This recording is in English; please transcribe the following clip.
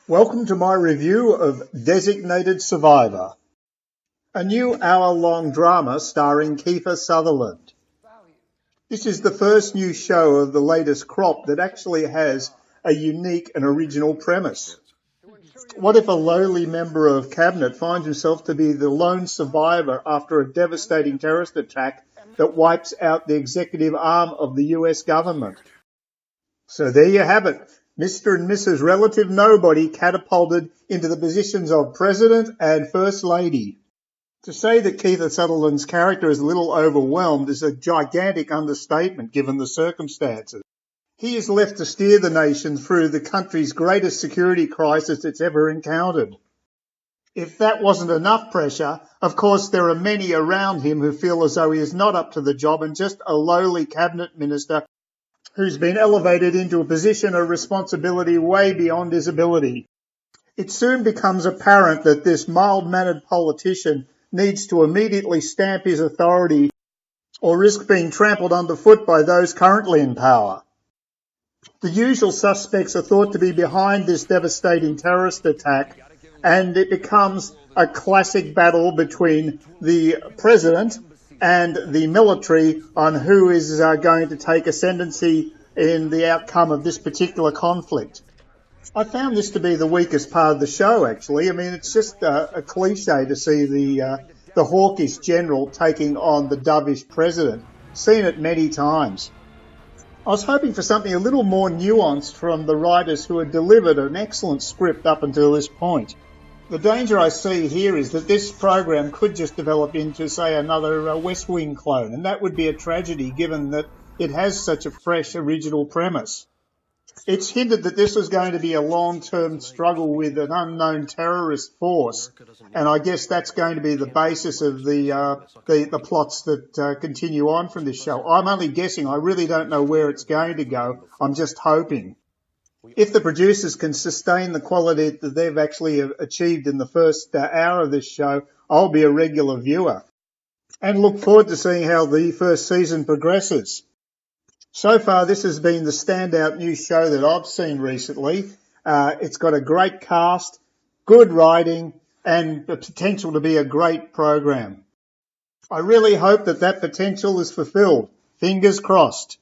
Welcome to my review of Designated Survivor, a new hour-long drama starring Kiefer Sutherland. This is the first new show of the latest crop that actually has a unique and original premise. What if a lowly member of cabinet finds himself to be the lone survivor after a devastating terrorist attack that wipes out the executive arm of the US government? So there you have it. Mr. and Mrs. Relative Nobody catapulted into the positions of President and First Lady. To say that Kiefer Sutherland's character is a little overwhelmed is a gigantic understatement given the circumstances. He is left to steer the nation through the country's greatest security crisis it's ever encountered. If that wasn't enough pressure, of course there are many around him who feel as though he is not up to the job and just a lowly cabinet minister who's been elevated into a position of responsibility way beyond his ability. It soon becomes apparent that this mild-mannered politician needs to immediately stamp his authority or risk being trampled underfoot by those currently in power. The usual suspects are thought to be behind this devastating terrorist attack, and it becomes a classic battle between the president and the military on who is going to take ascendancy in the outcome of this particular conflict. I found this to be the weakest part of the show, actually. I mean, it's just a cliche to see the hawkish general taking on the dovish president. Seen it many times. I was hoping for something a little more nuanced from the writers who had delivered an excellent script up until this point. The danger I see here is that this program could just develop into, say, another West Wing clone, and that would be a tragedy given that it has such a fresh, original premise. It's hinted that this is going to be a long-term struggle with an unknown terrorist force, and I guess that's going to be the basis of the plots that continue on from this show. I'm only guessing. I really don't know where it's going to go. I'm just hoping. If the producers can sustain the quality that they've actually achieved in the first hour of this show, I'll be a regular viewer and look forward to seeing how the first season progresses. So far, this has been the standout new show that I've seen recently. It's got a great cast, good writing, and the potential to be a great program. I really hope that potential is fulfilled. Fingers crossed.